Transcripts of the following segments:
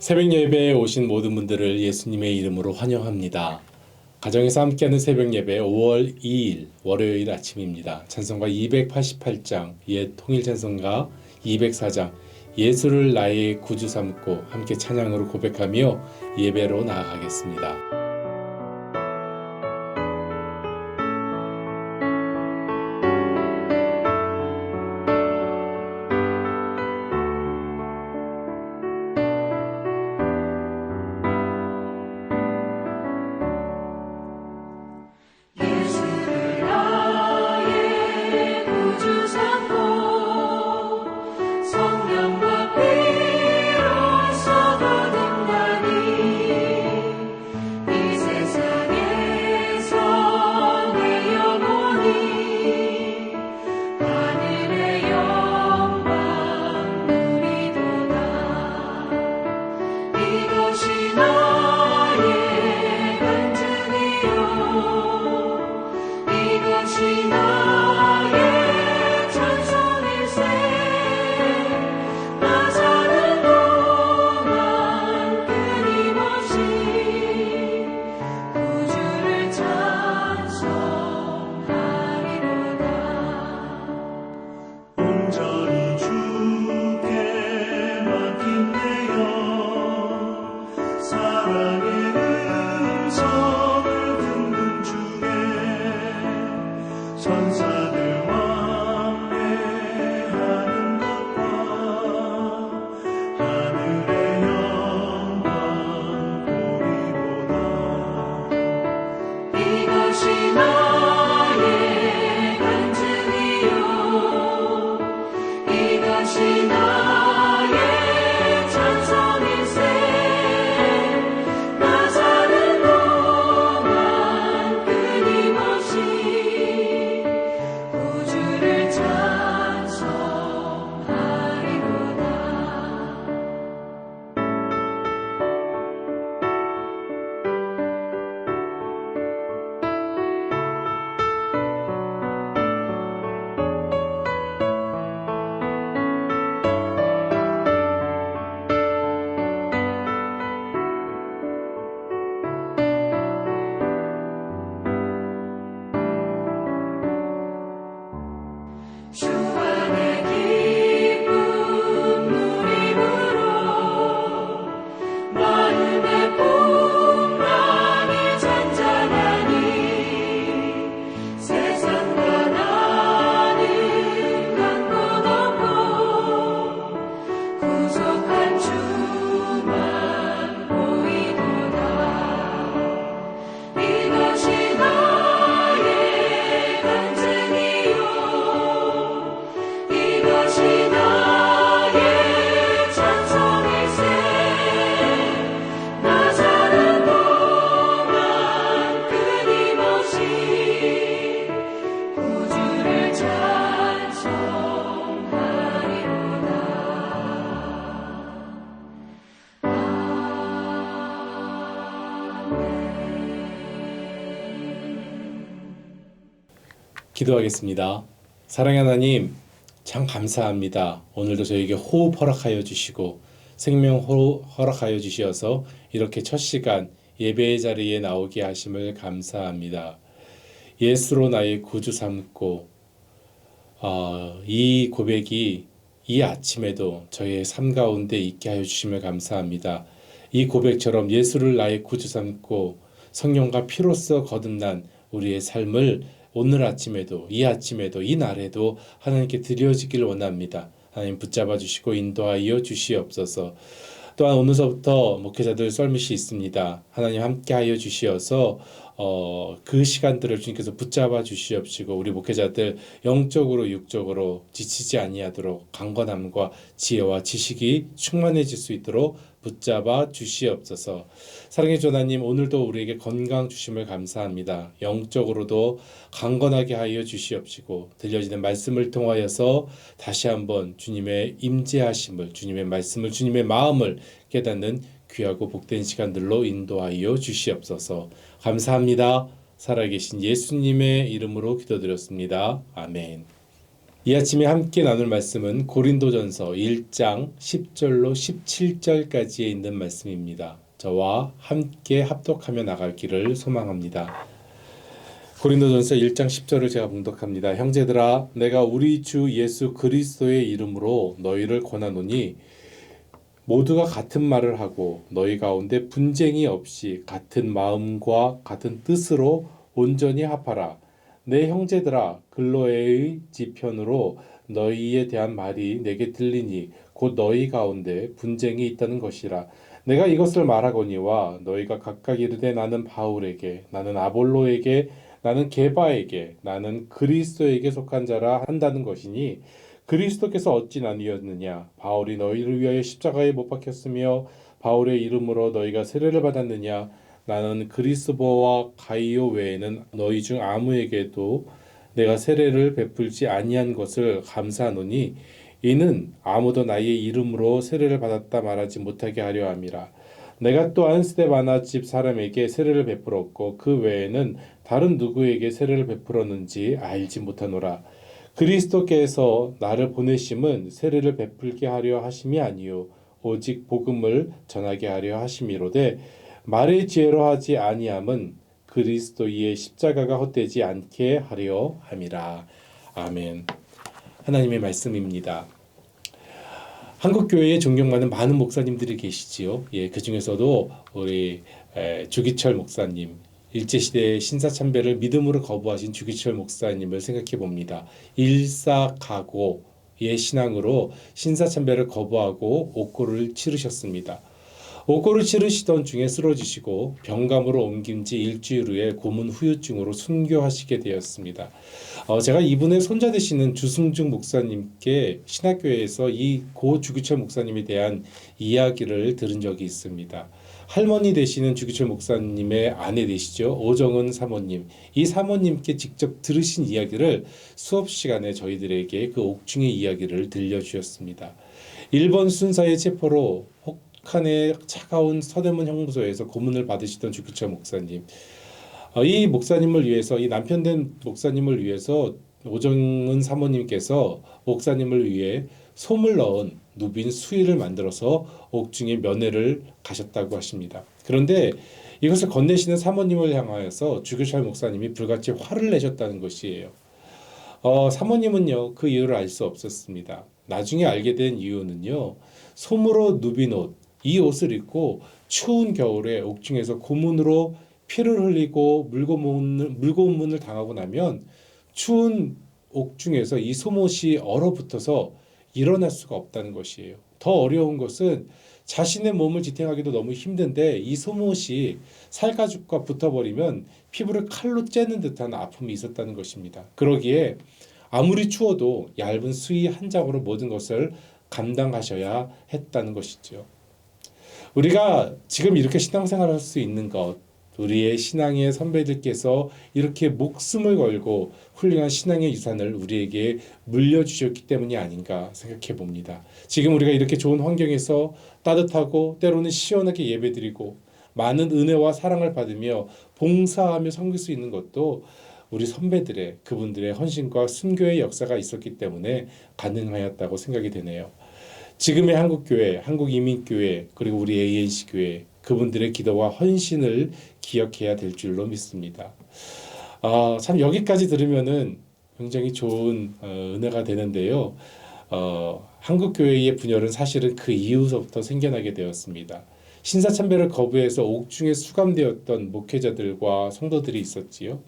새벽 예배에 오신 모든 분들을 예수님의 이름으로 환영합니다. 가정에서 함께하는 새벽 예배 5월 2일 월요일 아침입니다. 찬송가 288장 옛 통일 찬송가 204장 예수를 나의 구주 삼고 함께 찬양으로 고백하며 예배로 나아가겠습니다. 기도하겠습니다. 사랑의 하나님, 참 감사합니다. 오늘도 저에게 호흡 허락하여 주시고 생명 허락하여 주시어서 이렇게 첫 시간 예배의 자리에 나오게 하심을 감사합니다. 예수로 나의 구주 삼고 이 고백이 이 아침에도 저의 삶 가운데 있게 하여 주심을 감사합니다. 이 고백처럼 예수를 나의 구주 삼고 성령과 피로써 거듭난 우리의 삶을 오늘 아침에도 이 아침에도 이 날에도 하나님께 드려지길 원합니다. 하나님 붙잡아 주시고 인도하여 주시옵소서. 또한 오늘서부터 목회자들 썰밋이 있습니다. 하나님 함께하여 주시어서 그 시간들을 주님께서 붙잡아 주시옵시고 우리 목회자들 영적으로 육적으로 지치지 아니하도록 강건함과 지혜와 지식이 충만해질 수 있도록 붙잡아 주시옵소서. 사랑의 주 하나님, 오늘도 우리에게 건강 주심을 감사합니다. 영적으로도 강건하게 하여 주시옵시고 들려지는 말씀을 통하여서 다시 한번 주님의 임재하심을, 주님의 말씀을, 주님의 마음을 깨닫는 귀하고 복된 시간들로 인도하여 주시옵소서. 감사합니다. 살아계신 예수님의 이름으로 기도드렸습니다. 아멘. 이 아침에 함께 나눌 말씀은 고린도전서 1장 10절로 17절까지에 있는 말씀입니다. 저와 함께 합독하며 나갈 길을 소망합니다. 고린도전서 1장 10절을 제가 봉독합니다. 형제들아, 내가 우리 주 예수 그리스도의 이름으로 너희를 권하노니 모두가 같은 말을 하고 너희 가운데 분쟁이 없이 같은 마음과 같은 뜻으로 온전히 합하라. 내 형제들아, 글로에의 지편으로 너희에 대한 말이 내게 들리니 곧 너희 가운데 분쟁이 있다는 것이라. 내가 이것을 말하거니와 너희가 각각 이르되 나는 바울에게, 나는 아볼로에게, 나는 게바에게, 나는 그리스도에게 속한 자라 한다는 것이니 그리스도께서 어찌 나뉘었느냐? 바울이 너희를 위하여 십자가에 못 박혔으며 바울의 이름으로 너희가 세례를 받았느냐? 나는 그리스도와 가이오 외에는 너희 중 아무에게도 내가 세례를 베풀지 아니한 것을 감사하노니 이는 아무도 나의 이름으로 세례를 받았다 말하지 못하게 하려 함이라. 내가 또한 스데바나 집 사람에게 세례를 베풀었고 그 외에는 다른 누구에게 세례를 베풀었는지 알지 못하노라. 그리스도께서 나를 보내심은 세례를 베풀게 하려 하심이 아니요 오직 복음을 전하게 하려 하심이로되 말의 지혜로 하지 아니함은 그리스도의 십자가가 헛되지 않게 하려 함이라. 아멘. 하나님의 말씀입니다. 한국 교회에 존경받는 많은 목사님들이 계시지요. 그 중에서도 우리 주기철 목사님, 일제시대의 신사참배를 믿음으로 거부하신 주기철 목사님을 생각해 봅니다. 일사각오의 신앙으로 신사참배를 거부하고 옥고를 치르셨습니다. 옥고를 치르시던 중에 쓰러지시고 병감으로 옮긴 지 일주일 후에 고문 후유증으로 순교하시게 되었습니다. 제가 이분의 손자 되시는 주승중 목사님께 신학교에서 이 고 주기철 목사님에 대한 이야기를 들은 적이 있습니다. 할머니 되시는 주기철 목사님의 아내 되시죠. 오정은 사모님. 이 사모님께 직접 들으신 이야기를 수업 시간에 저희들에게 그 옥중의 이야기를 들려주셨습니다. 일본 순사의 체포로 혹한의 차가운 서대문 형무소에서 고문을 받으시던 주기철 목사님. 이 목사님을 위해서, 이 남편된 목사님을 위해서 오정은 사모님께서 목사님을 위해 솜을 넣은 누빈 수의를 만들어서 옥중에 면회를 가셨다고 하십니다. 그런데 이것을 건네시는 사모님을 향하여서 주기철 목사님이 불같이 화를 내셨다는 것이에요. 사모님은요, 그 이유를 알 수 없었습니다. 나중에 알게 된 이유는요, 솜으로 누빈 옷, 이 옷을 입고 추운 겨울에 옥중에서 고문으로 피를 흘리고 물고문을 당하고 나면 추운 옥중에서 이 솜옷이 얼어붙어서 일어날 수가 없다는 것이에요. 더 어려운 것은 자신의 몸을 지탱하기도 너무 힘든데 이 솜옷이 살가죽과 붙어버리면 피부를 칼로 째는 듯한 아픔이 있었다는 것입니다. 그러기에 아무리 추워도 얇은 수의 한 장으로 모든 것을 감당하셔야 했다는 것이죠. 우리가 지금 이렇게 신앙생활을 할 수 있는 것, 우리의 신앙의 선배들께서 이렇게 목숨을 걸고 훌륭한 신앙의 유산을 우리에게 물려주셨기 때문이 아닌가 생각해 봅니다. 지금 우리가 이렇게 좋은 환경에서 따뜻하고 때로는 시원하게 예배드리고 많은 은혜와 사랑을 받으며 봉사하며 섬길 수 있는 것도 우리 선배들의, 그분들의 헌신과 순교의 역사가 있었기 때문에 가능하였다고 생각이 되네요. 지금의 한국교회, 한국이민교회, 그리고 우리 ANC교회, 그분들의 기도와 헌신을 기억해야 될 줄로 믿습니다. 참 여기까지 들으면은 굉장히 좋은 은혜가 되는데요. 한국교회의 분열은 사실은 그 이후서부터 생겨나게 되었습니다. 신사참배를 거부해서 옥중에 수감되었던 목회자들과 성도들이 있었지요.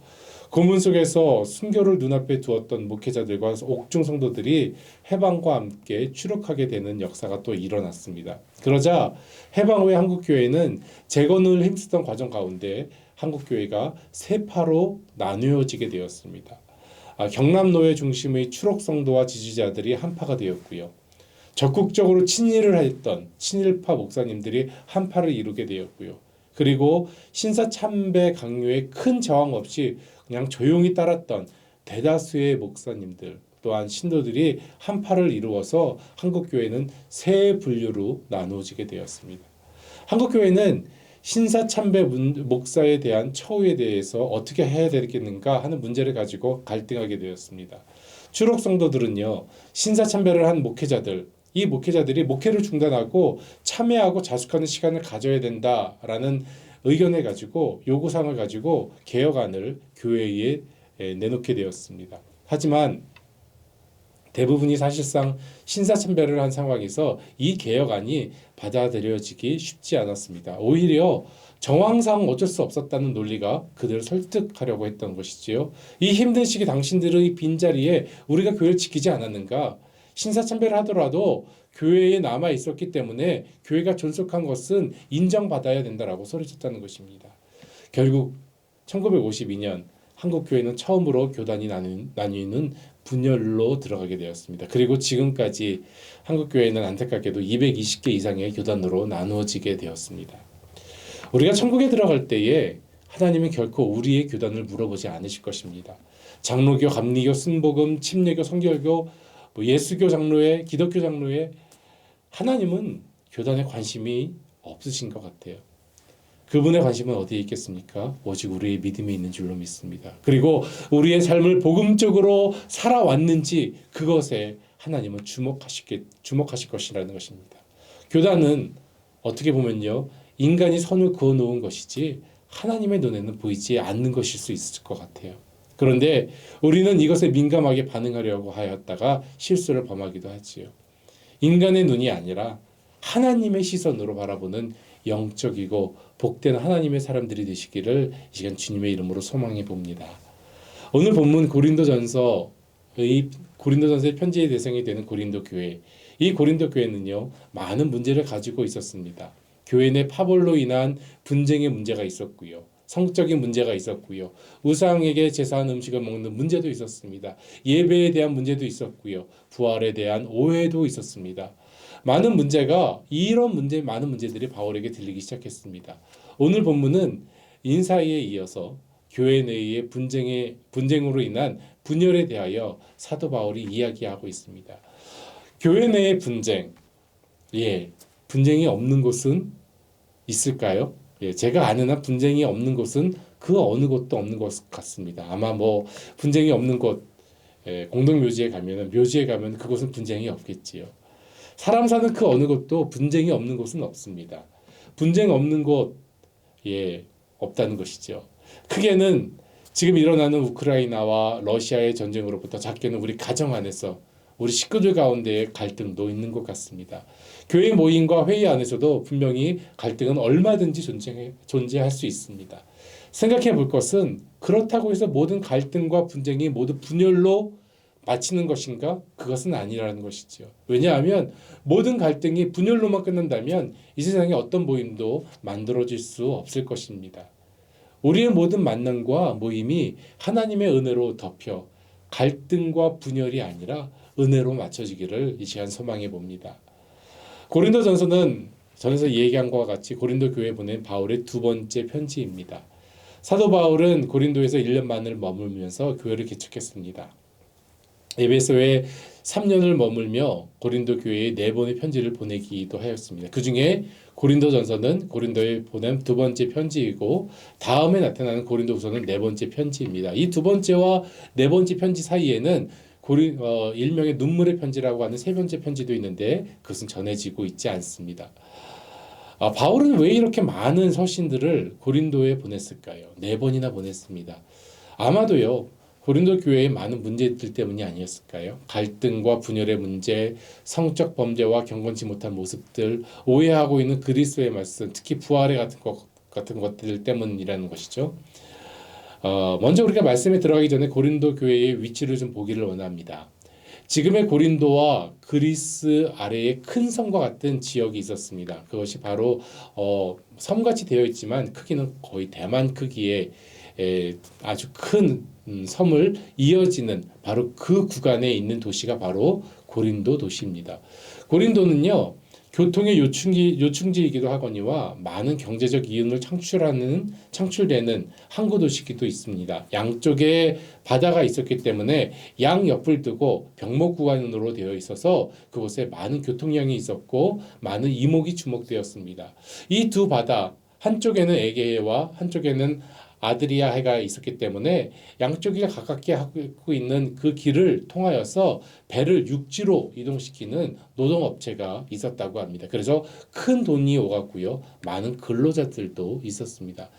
고문 속에서 순교를 눈앞에 두었던 목회자들과 옥중 성도들이 해방과 함께 추록하게 되는 역사가 또 일어났습니다. 그러자 해방 후에 한국교회는 재건을 힘쓰던 과정 가운데 한국교회가 세 파로 나누어지게 되었습니다. 경남노회 중심의 추록 성도와 지지자들이 한파가 되었고요. 적극적으로 친일을 했던 친일파 목사님들이 한파를 이루게 되었고요. 그리고 신사참배 강요에 큰 저항 없이 그냥 조용히 따랐던 대다수의 목사님들 또한 신도들이 한파를 이루어서 한국교회는 세 분류로 나누어지게 되었습니다. 한국교회는 신사참배 목사에 대한 처우에 대해서 어떻게 해야 되겠는가 하는 문제를 가지고 갈등하게 되었습니다. 주록 성도들은요, 신사참배를 한 목회자들, 이 목회자들이 목회를 중단하고 참회하고 자숙하는 시간을 가져야 된다라는 의견을 가지고 요구사항을 가지고 개혁안을 교회에 내놓게 되었습니다. 하지만 대부분이 사실상 신사참배를 한 상황에서 이 개혁안이 받아들여지기 쉽지 않았습니다. 오히려 정황상 어쩔 수 없었다는 논리가 그들을 설득하려고 했던 것이지요. 이 힘든 시기 당신들의 빈자리에 우리가 교회를 지키지 않았는가? 신사참배를 하더라도 교회에 남아 있었기 때문에 교회가 존속한 것은 인정받아야 된다라고 소리쳤다는 것입니다. 결국 1952년 한국 교회는 처음으로 교단이 나뉘는 분열로 들어가게 되었습니다. 그리고 지금까지 한국 교회는 안타깝게도 220개 이상의 교단으로 나누어지게 되었습니다. 우리가 천국에 들어갈 때에 하나님은 결코 우리의 교단을 물어보지 않으실 것입니다. 장로교, 감리교, 순복음, 침례교, 성결교, 예수교 장로회, 기독교 장로회, 하나님은 교단에 관심이 없으신 것 같아요. 그분의 관심은 어디에 있겠습니까? 오직 우리의 믿음이 있는 줄로 믿습니다. 그리고 우리의 삶을 복음적으로 살아왔는지 그것에 하나님은 주목하실 것이라는 것입니다. 교단은 어떻게 보면요, 인간이 선을 그어놓은 것이지 하나님의 눈에는 보이지 않는 것일 수 있을 것 같아요. 그런데 우리는 이것에 민감하게 반응하려고 하였다가 실수를 범하기도 하지요. 인간의 눈이 아니라 하나님의 시선으로 바라보는 영적이고 복된 하나님의 사람들이 되시기를 이 시간 주님의 이름으로 소망해 봅니다. 오늘 본문 고린도전서의 편지의 대상이 되는 고린도 교회. 이 고린도 교회는요, 많은 문제를 가지고 있었습니다. 교회 내 파벌로 인한 분쟁의 문제가 있었고요. 성적인 문제가 있었고요. 우상에게 제사한 음식을 먹는 문제도 있었습니다. 예배에 대한 문제도 있었고요. 부활에 대한 오해도 있었습니다. 많은 문제들이 바울에게 들리기 시작했습니다. 오늘 본문은 인사에 이어서 교회 내의 분쟁으로 인한 분열에 대하여 사도 바울이 이야기하고 있습니다. 교회 내의 분쟁, 분쟁이 없는 곳은 있을까요? 제가 아는 한 분쟁이 없는 곳은 그 어느 곳도 없는 것 같습니다. 아마 분쟁이 없는 곳, 공동묘지에 가면 그곳은 분쟁이 없겠지요. 사람 사는 그 어느 곳도 분쟁이 없는 곳은 없습니다. 분쟁 없는 곳, 없다는 것이죠. 크게는 지금 일어나는 우크라이나와 러시아의 전쟁으로부터 작게는 우리 가정 안에서 우리 식구들 가운데의 갈등도 있는 것 같습니다. 교회 모임과 회의 안에서도 분명히 갈등은 얼마든지 존재할 수 있습니다. 생각해 볼 것은 그렇다고 해서 모든 갈등과 분쟁이 모두 분열로 마치는 것인가? 그것은 아니라는 것이죠. 왜냐하면 모든 갈등이 분열로만 끝난다면 이 세상에 어떤 모임도 만들어질 수 없을 것입니다. 우리의 모든 만남과 모임이 하나님의 은혜로 덮여 갈등과 분열이 아니라 은혜로 맞춰지기를 이 시간 소망해 봅니다. 고린도전서는 전에서 얘기한 것과 같이 고린도 교회에 보낸 바울의 두 번째 편지입니다. 사도 바울은 고린도에서 1년 반을 머물면서 교회를 개척했습니다. 에베소에 3년을 머물며 고린도 교회에 4번의 편지를 보내기도 하였습니다. 그 중에 고린도전서는 고린도에 보낸 두 번째 편지이고 다음에 나타나는 고린도후서는 4번째 편지입니다. 이 두 번째와 4번째 편지 사이에는 일명의 눈물의 편지라고 하는 3번째 편지도 있는데 그것은 전해지고 있지 않습니다. 바울은 왜 이렇게 많은 서신들을 고린도에 보냈을까요? 4번이나 보냈습니다. 아마도요, 고린도 교회의 많은 문제들 때문이 아니었을까요? 갈등과 분열의 문제, 성적 범죄와 경건치 못한 모습들, 오해하고 있는 그리스도의 말씀, 특히 부활의 같은 것들 때문이라는 것이죠. 먼저 우리가 말씀에 들어가기 전에 고린도 교회의 위치를 좀 보기를 원합니다. 지금의 고린도와 그리스 아래에 큰 섬과 같은 지역이 있었습니다. 그것이 바로 섬같이 되어 있지만 크기는 거의 대만 크기의 아주 큰 섬을 이어지는 바로 그 구간에 있는 도시가 바로 고린도 도시입니다. 고린도는요, 교통의 요충지이기도 하거니와 많은 경제적 이윤을 창출되는 항구 도시이기도 있습니다. 양쪽에 바다가 있었기 때문에 양옆을 두고 병목 구간으로 되어 있어서 그곳에 많은 교통량이 있었고 많은 이목이 주목되었습니다. 이 두 바다, 한쪽에는 에게해와 한쪽에는 아드리아 해가 있었기 때문에 양쪽이 가깝게 하고 있는 그 길을 통하여서 배를 육지로 이동시키는 노동업체가 있었다고 합니다. 그래서 큰 돈이 오갔고요. 많은 근로자들도 있었습니다.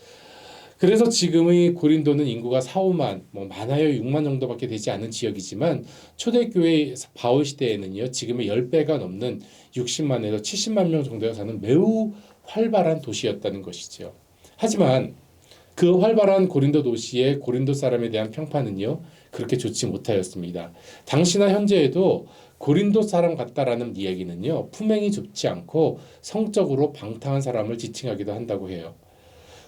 그래서 지금의 고린도는 인구가 4, 5만, 많아야 6만 정도밖에 되지 않은 지역이지만 초대교회 바울 시대에는요. 지금의 10배가 넘는 60만에서 70만 명 정도가 사는 매우 활발한 도시였다는 것이죠. 하지만 그 활발한 고린도 도시의 고린도 사람에 대한 평판은요. 그렇게 좋지 못하였습니다. 당시나 현재에도 고린도 사람 같다라는 이야기는요. 품행이 좋지 않고 성적으로 방탕한 사람을 지칭하기도 한다고 해요.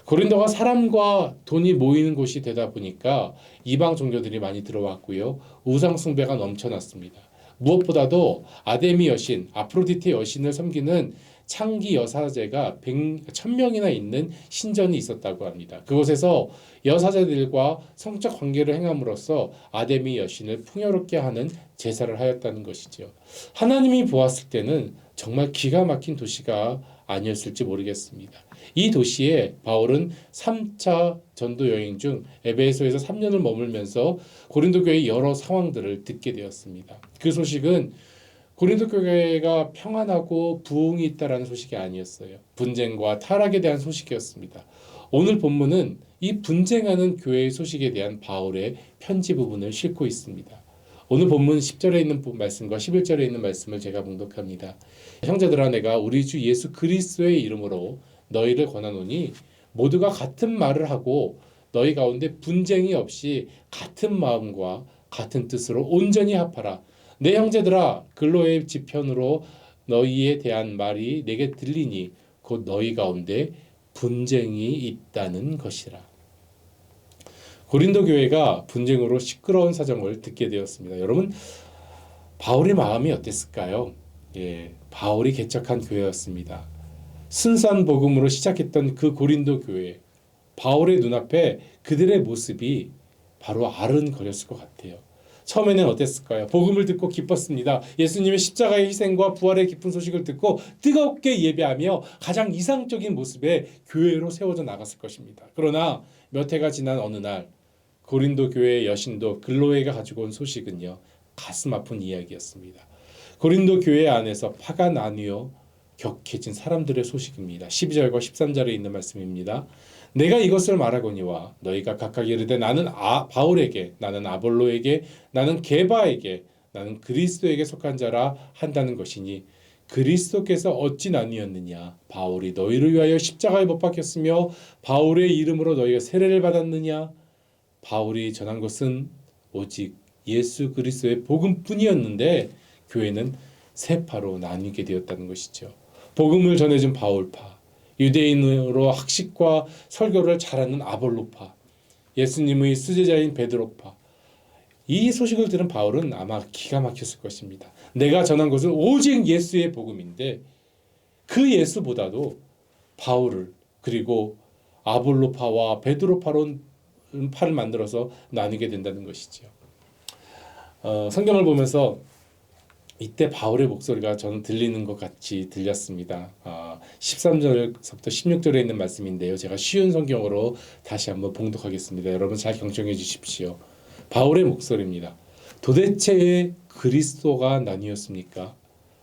고린도가 사람과 돈이 모이는 곳이 되다 보니까 이방 종교들이 많이 들어왔고요. 우상 숭배가 넘쳐났습니다. 무엇보다도 아데미 여신, 아프로디테 여신을 섬기는 창기 여사제가 1000명이나 있는 신전이 있었다고 합니다. 그곳에서 여사제들과 성적 관계를 행함으로써 아데미 여신을 풍요롭게 하는 제사를 하였다는 것이죠. 하나님이 보았을 때는 정말 기가 막힌 도시가 아니었을지 모르겠습니다. 이 도시에 바울은 3차 전도 여행 중 에베소에서 3년을 머물면서 고린도 교회의 여러 상황들을 듣게 되었습니다. 그 소식은 고린도 교회가 평안하고 부흥이 있다라는 소식이 아니었어요. 분쟁과 타락에 대한 소식이었습니다. 오늘 본문은 이 분쟁하는 교회의 소식에 대한 바울의 편지 부분을 싣고 있습니다. 오늘 본문 10절에 있는 말씀과 11절에 있는 말씀을 제가 봉독합니다. 형제들아 내가 우리 주 예수 그리스도의 이름으로 너희를 권하노니 모두가 같은 말을 하고 너희 가운데 분쟁이 없이 같은 마음과 같은 뜻으로 온전히 합하라. 내 형제들아 근로의 지편으로 너희에 대한 말이 내게 들리니 곧 너희 가운데 분쟁이 있다는 것이라. 고린도 교회가 분쟁으로 시끄러운 사정을 듣게 되었습니다. 여러분 바울의 마음이 어땠을까요? 바울이 개척한 교회였습니다. 순수한 복음으로 시작했던 그 고린도 교회, 바울의 눈앞에 그들의 모습이 바로 아른거렸을 것 같아요. 처음에는 어땠을까요? 복음을 듣고 기뻤습니다. 예수님의 십자가의 희생과 부활의 기쁜 소식을 듣고 뜨겁게 예배하며 가장 이상적인 모습의 교회로 세워져 나갔을 것입니다. 그러나 몇 해가 지난 어느 날 고린도 교회의 여신도 글로에가 가지고 온 소식은요. 가슴 아픈 이야기였습니다. 고린도 교회 안에서 파가 나뉘어 격해진 사람들의 소식입니다. 12절과 13절에 있는 말씀입니다. 내가 이것을 말하거니와 너희가 각각 이르되 나는 바울에게 나는 아볼로에게 나는 게바에게 나는 그리스도에게 속한 자라 한다는 것이니 그리스도께서 어찌 나뉘었느냐 바울이 너희를 위하여 십자가에 못 박혔으며 바울의 이름으로 너희가 세례를 받았느냐 바울이 전한 것은 오직 예수 그리스도의 복음뿐이었는데 교회는 세 파로 나뉘게 되었다는 것이죠. 복음을 전해준 바울파, 유대인으로 학식과 설교를 잘하는 아볼로파, 예수님의 수제자인 베드로파. 이 소식을 들은 바울은 아마 기가 막혔을 것입니다. 내가 전한 것은 오직 예수의 복음인데 그 예수보다도 바울을 그리고 아볼로파와 베드로파로 파를 만들어서 나누게 된다는 것이죠. 성경을 보면서 이때 바울의 목소리가 저는 들리는 것 같이 들렸습니다. 13절부터 16절에 있는 말씀인데요. 제가 쉬운 성경으로 다시 한번 봉독하겠습니다. 여러분 잘 경청해 주십시오. 바울의 목소리입니다. 도대체 그리스도가 나뉘었습니까?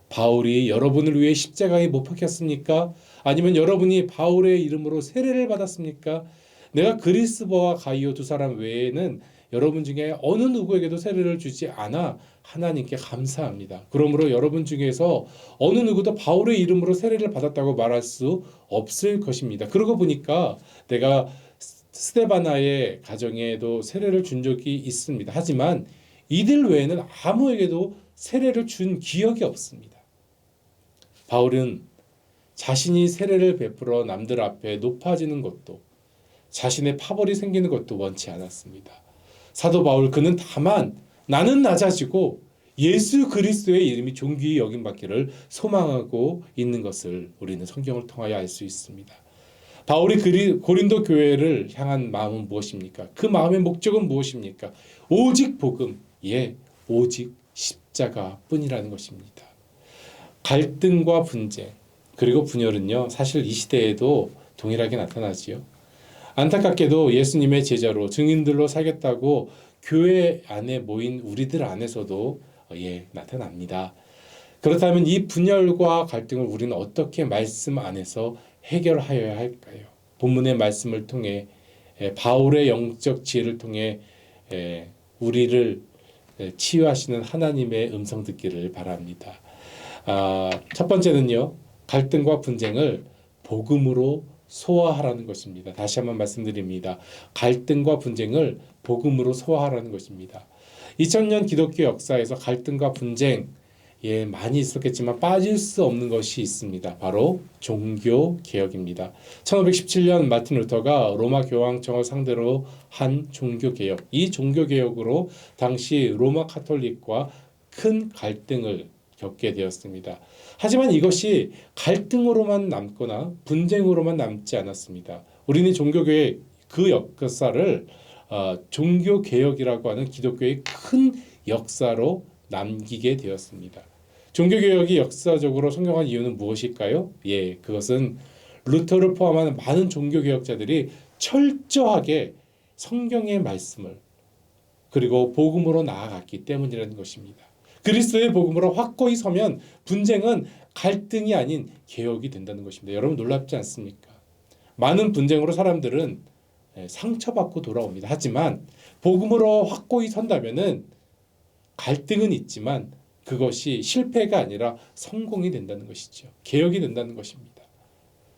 바울이 여러분을 위해 십자가에 못 박혔습니까? 아니면 여러분이 바울의 이름으로 세례를 받았습니까? 내가 그리스도와 가이오 두 사람 외에는 여러분 중에 어느 누구에게도 세례를 주지 않아 하나님께 감사합니다. 그러므로 여러분 중에서 어느 누구도 바울의 이름으로 세례를 받았다고 말할 수 없을 것입니다. 그러고 보니까 내가 스데바나의 가정에도 세례를 준 적이 있습니다. 하지만 이들 외에는 아무에게도 세례를 준 기억이 없습니다. 바울은 자신이 세례를 베풀어 남들 앞에 높아지는 것도 자신의 파벌이 생기는 것도 원치 않았습니다. 사도 바울 그는 다만 나는 낮아지고 예수 그리스도의 이름이 존귀히 여김받기를 소망하고 있는 것을 우리는 성경을 통하여 알 수 있습니다. 바울이 고린도 교회를 향한 마음은 무엇입니까? 그 마음의 목적은 무엇입니까? 오직 복음, 오직 십자가뿐이라는 것입니다. 갈등과 분쟁 그리고 분열은요 사실 이 시대에도 동일하게 나타나지요. 안타깝게도 예수님의 제자로 증인들로 살겠다고 교회 안에 모인 우리들 안에서도 나타납니다. 그렇다면 이 분열과 갈등을 우리는 어떻게 말씀 안에서 해결하여야 할까요? 본문의 말씀을 통해 바울의 영적 지혜를 통해 우리를 치유하시는 하나님의 음성 듣기를 바랍니다. 첫 번째는요, 갈등과 분쟁을 복음으로 소화하라는 것입니다. 다시 한번 말씀드립니다. 갈등과 분쟁을 복음으로 소화하라는 것입니다. 2000년 기독교 역사에서 갈등과 분쟁 많이 있었겠지만 빠질 수 없는 것이 있습니다. 바로 종교 개혁입니다. 1517년 마틴 루터가 로마 교황청을 상대로 한 종교 개혁. 이 종교 개혁으로 당시 로마 카톨릭과 큰 갈등을 겪게 되었습니다. 하지만 이것이 갈등으로만 남거나 분쟁으로만 남지 않았습니다. 우리는 종교개혁 그 역사를 종교개혁이라고 하는 기독교의 큰 역사로 남기게 되었습니다. 종교개혁이 역사적으로 성공한 이유는 무엇일까요? 그것은 루터를 포함한 많은 종교개혁자들이 철저하게 성경의 말씀을 그리고 복음으로 나아갔기 때문이라는 것입니다. 그리스도의 복음으로 확고히 서면 분쟁은 갈등이 아닌 개혁이 된다는 것입니다. 여러분 놀랍지 않습니까? 많은 분쟁으로 사람들은 상처받고 돌아옵니다. 하지만 복음으로 확고히 선다면은 갈등은 있지만 그것이 실패가 아니라 성공이 된다는 것이죠. 개혁이 된다는 것입니다.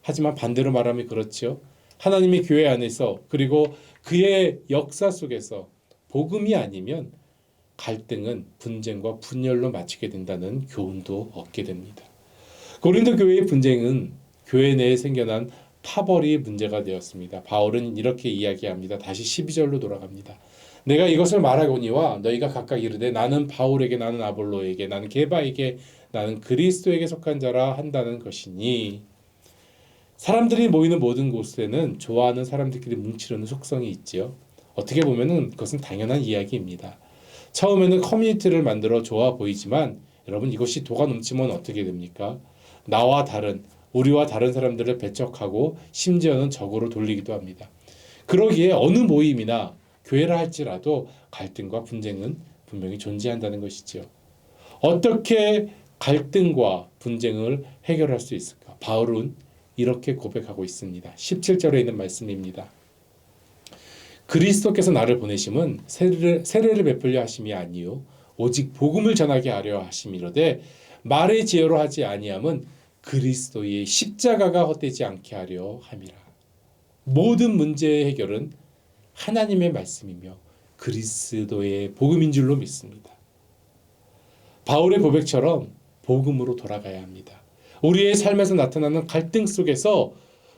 하지만 반대로 말하면 그렇죠. 하나님의 교회 안에서 그리고 그의 역사 속에서 복음이 아니면 갈등은 분쟁과 분열로 마치게 된다는 교훈도 얻게 됩니다. 고린도 교회의 분쟁은 교회 내에 생겨난 파벌이 문제가 되었습니다. 바울은 이렇게 이야기합니다. 다시 12절로 돌아갑니다. 내가 이것을 말하거니와 너희가 각각 이르되 나는 바울에게 나는 아볼로에게 나는 게바에게 나는 그리스도에게 속한 자라 한다는 것이니 사람들이 모이는 모든 곳에는 좋아하는 사람들끼리 뭉치려는 속성이 있지요. 어떻게 보면 그것은 당연한 이야기입니다. 처음에는 커뮤니티를 만들어 좋아 보이지만 여러분 이것이 도가 넘치면 어떻게 됩니까? 나와 다른 우리와 다른 사람들을 배척하고 심지어는 적으로 돌리기도 합니다. 그러기에 어느 모임이나 교회라 할지라도 갈등과 분쟁은 분명히 존재한다는 것이죠. 어떻게 갈등과 분쟁을 해결할 수 있을까? 바울은 이렇게 고백하고 있습니다. 17절에 있는 말씀입니다. 그리스도께서 나를 보내심은 세례를 베풀려 하심이 아니요 오직 복음을 전하게 하려 하심이로되 말의 지혜로 하지 아니함은 그리스도의 십자가가 헛되지 않게 하려 함이라. 모든 문제의 해결은 하나님의 말씀이며 그리스도의 복음인 줄로 믿습니다. 바울의 고백처럼 복음으로 돌아가야 합니다. 우리의 삶에서 나타나는 갈등 속에서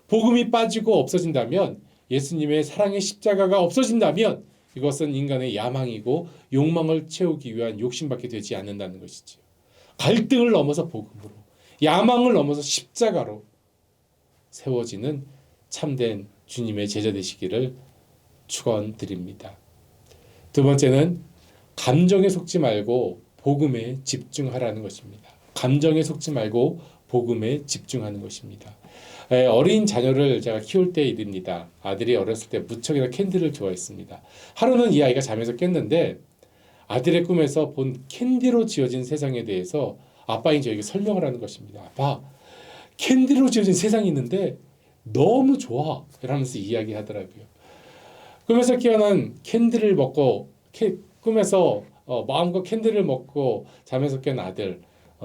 복음이 빠지고 없어진다면 예수님의 사랑의 십자가가 없어진다면 이것은 인간의 야망이고 욕망을 채우기 위한 욕심밖에 되지 않는다는 것이죠. 갈등을 넘어서 복음으로 야망을 넘어서 십자가로 세워지는 참된 주님의 제자 되시기를 축원드립니다. 두 번째는 감정에 속지 말고 복음에 집중하라는 것입니다. 감정에 속지 말고 복음에 집중하는 것입니다. 어린 자녀를 제가 키울 때 일입니다. 아들이 어렸을 때 무척이나 캔디를 좋아했습니다. 하루는 이 아이가 잠에서 깼는데 아들의 꿈에서 본 캔디로 지어진 세상에 대해서 아빠인 저에게 설명을 하는 것입니다. 아빠, 캔디로 지어진 세상이 있는데 너무 좋아 이러면서 이야기하더라고요. 꿈에서 깨어난 캔디를 먹고 꿈에서 마음껏 캔디를 먹고 잠에서 깬 아들,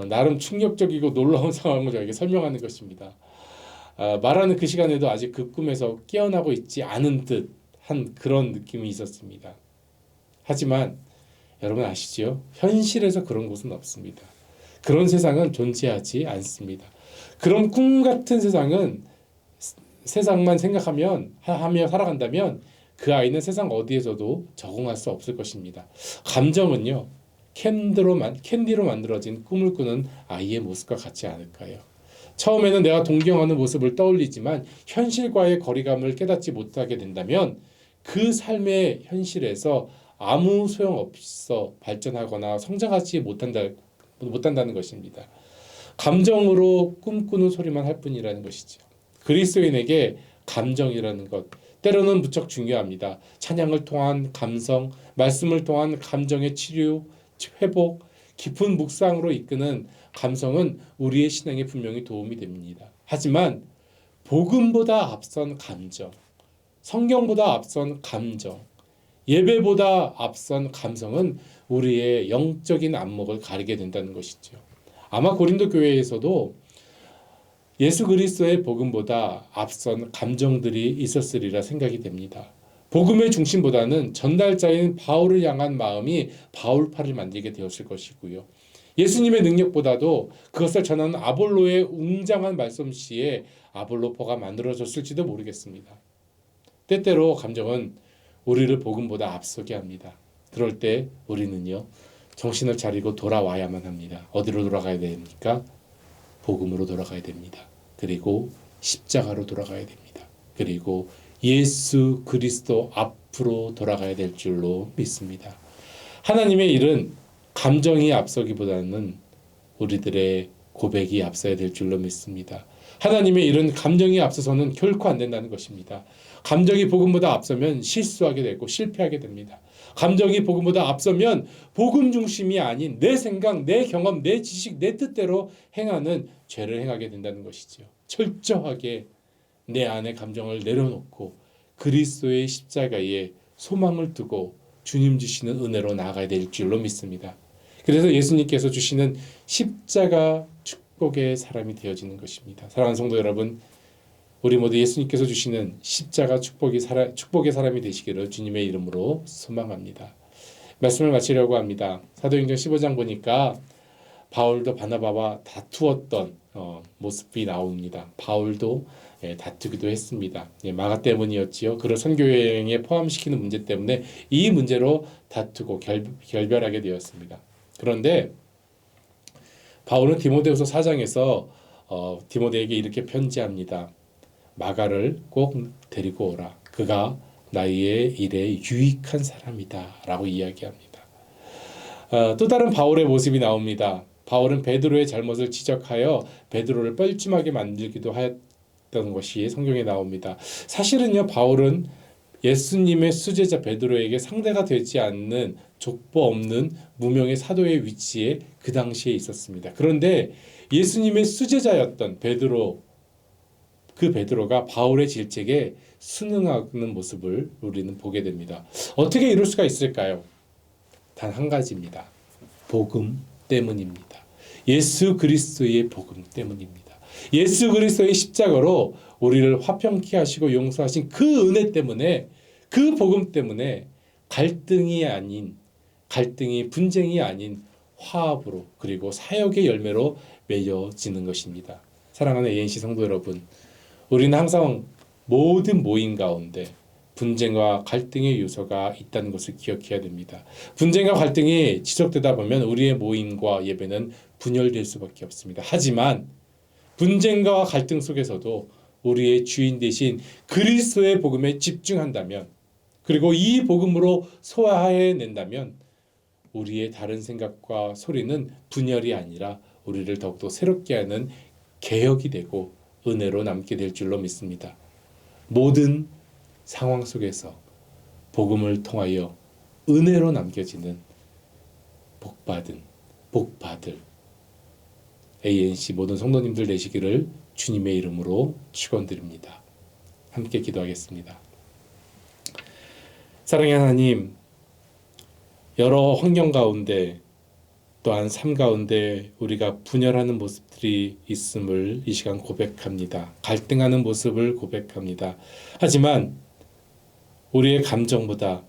나름 충격적이고 놀라운 상황을 저에게 설명하는 것입니다. 말하는 그 시간에도 아직 그 꿈에서 깨어나고 있지 않은 듯한 그런 느낌이 있었습니다. 하지만 여러분 아시죠? 현실에서 그런 곳은 없습니다. 그런 세상은 존재하지 않습니다. 그런 꿈 같은 세상만 생각하면 하며 살아간다면 그 아이는 세상 어디에서도 적응할 수 없을 것입니다. 감정은요, 캔디로 만들어진 꿈을 꾸는 아이의 모습과 같지 않을까요? 처음에는 내가 동경하는 모습을 떠올리지만 현실과의 거리감을 깨닫지 못하게 된다면 그 삶의 현실에서 아무 소용없어 발전하거나 성장하지 못한다는 것입니다. 감정으로 꿈꾸는 소리만 할 뿐이라는 것이죠. 그리스도인에게 감정이라는 것, 때로는 무척 중요합니다. 찬양을 통한 감성, 말씀을 통한 감정의 치유, 회복, 깊은 묵상으로 이끄는 감성은 우리의 신앙에 분명히 도움이 됩니다. 하지만 복음보다 앞선 감정, 성경보다 앞선 감정, 예배보다 앞선 감성은 우리의 영적인 안목을 가리게 된다는 것이죠. 아마 고린도 교회에서도 예수 그리스도의 복음보다 앞선 감정들이 있었으리라 생각이 됩니다. 복음의 중심보다는 전달자인 바울을 향한 마음이 바울파를 만들게 되었을 것이고요. 예수님의 능력보다도 그것을 전하는 아볼로의 웅장한 말솜씨에 아볼로포가 만들어졌을지도 모르겠습니다. 때때로 감정은 우리를 복음보다 앞서게 합니다. 그럴 때 우리는요, 정신을 차리고 돌아와야만 합니다. 어디로 돌아가야 됩니까? 복음으로 돌아가야 됩니다. 그리고 십자가로 돌아가야 됩니다. 그리고 예수 그리스도 앞으로 돌아가야 될 줄로 믿습니다. 하나님의 일은 감정이 앞서기보다는 우리들의 고백이 앞서야 될 줄로 믿습니다. 하나님의 일은 감정이 앞서서는 결코 안 된다는 것입니다. 감정이 복음보다 앞서면 실수하게 되고 실패하게 됩니다. 감정이 복음보다 앞서면 복음 중심이 아닌 내 생각, 내 경험, 내 지식, 내 뜻대로 행하는 죄를 행하게 된다는 것이죠. 철저하게 내 안의 감정을 내려놓고 그리스도의 십자가에 소망을 두고 주님 주시는 은혜로 나아가야 될 줄로 믿습니다. 그래서 예수님께서 주시는 십자가 축복의 사람이 되어지는 것입니다. 사랑하는 성도 여러분, 우리 모두 예수님께서 주시는 십자가 축복의 사람이 되시기를 주님의 이름으로 소망합니다. 말씀을 마치려고 합니다. 사도행전 15장 보니까 바울도 바나바와 다투었던 모습이 나옵니다. 바울도 다투기도 했습니다. 마가 때문이었지요. 그를 선교여행에 포함시키는 문제 때문에 이 문제로 다투고 결별하게 되었습니다. 그런데 바울은 디모데후서 4장에서 디모데에게 이렇게 편지합니다. 마가를 꼭 데리고 오라. 그가 나의 일에 유익한 사람이다 라고 이야기합니다. 또 다른 바울의 모습이 나옵니다. 바울은 베드로의 잘못을 지적하여 베드로를 뻘쭘하게 만들기도 하였던 것이 성경에 나옵니다. 사실은요, 바울은 예수님의 수제자 베드로에게 상대가 되지 않는 족보 없는 무명의 사도의 위치에 그 당시에 있었습니다. 그런데 예수님의 수제자였던 그 베드로가 바울의 질책에 순응하는 모습을 우리는 보게 됩니다. 어떻게 이럴 수가 있을까요? 단 한 가지입니다. 복음 때문입니다. 예수 그리스도의 복음 때문입니다. 예수 그리스도의 십자가로 우리를 화평케 하시고 용서하신 그 은혜 때문에, 그 복음 때문에 갈등이 분쟁이 아닌 화합으로, 그리고 사역의 열매로 맺어지는 것입니다. 사랑하는 ANC 성도 여러분, 우리는 항상 모든 모임 가운데 분쟁과 갈등의 요소가 있다는 것을 기억해야 됩니다. 분쟁과 갈등이 지속되다 보면 우리의 모임과 예배는 분열될 수밖에 없습니다. 하지만 분쟁과 갈등 속에서도 우리의 주인 되신 그리스도의 복음에 집중한다면, 그리고 이 복음으로 소화해낸다면 우리의 다른 생각과 소리는 분열이 아니라 우리를 더욱더 새롭게 하는 개혁이 되고 은혜로 남게 될 줄로 믿습니다. 모든 상황 속에서 복음을 통하여 은혜로 남겨지는 복받을 ANC 모든 성도님들 되시기를 주님의 이름으로 축원드립니다. 함께 기도하겠습니다. 사랑의 하나님, 여러 환경 가운데 또한 삶 가운데 우리가 분열하는 모습들이 있음을 이 시간 고백합니다. 갈등하는 모습을 고백합니다. 하지만 우리의 감정보다,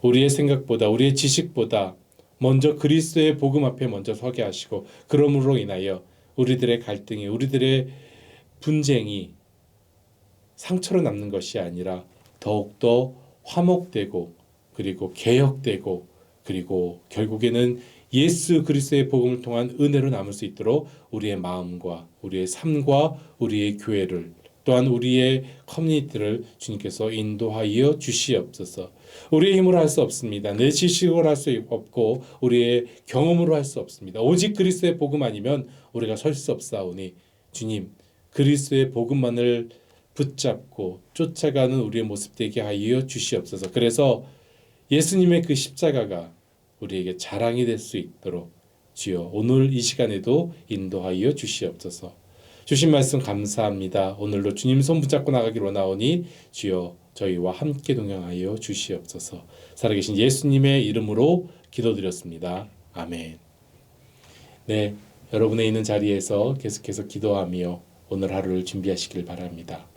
우리의 생각보다, 우리의 지식보다 먼저 그리스도의 복음 앞에 먼저 서게 하시고, 그러므로 인하여 우리들의 갈등이, 우리들의 분쟁이 상처로 남는 것이 아니라 더욱더 화목되고, 그리고 개혁되고, 그리고 결국에는 예수 그리스도의 복음을 통한 은혜로 남을 수 있도록 우리의 마음과 우리의 삶과 우리의 교회를, 또한 우리의 커뮤니티를 주님께서 인도하여 주시옵소서. 우리의 힘으로 할 수 없습니다. 내 지식으로 할 수 없고 우리의 경험으로 할 수 없습니다. 오직 그리스도의 복음 아니면 우리가 설 수 없사오니 주님, 그리스도의 복음만을 붙잡고 쫓아가는 우리의 모습 되게 하여 주시옵소서. 그래서 예수님의 그 십자가가 우리에게 자랑이 될 수 있도록 주여 오늘 이 시간에도 인도하여 주시옵소서. 주신 말씀 감사합니다. 오늘도 주님 손 붙잡고 나가기로 나오니 주여 저희와 함께 동행하여 주시옵소서. 살아계신 예수님의 이름으로 기도드렸습니다. 아멘. 네, 여러분의 있는 자리에서 계속해서 기도하며 오늘 하루를 준비하시길 바랍니다.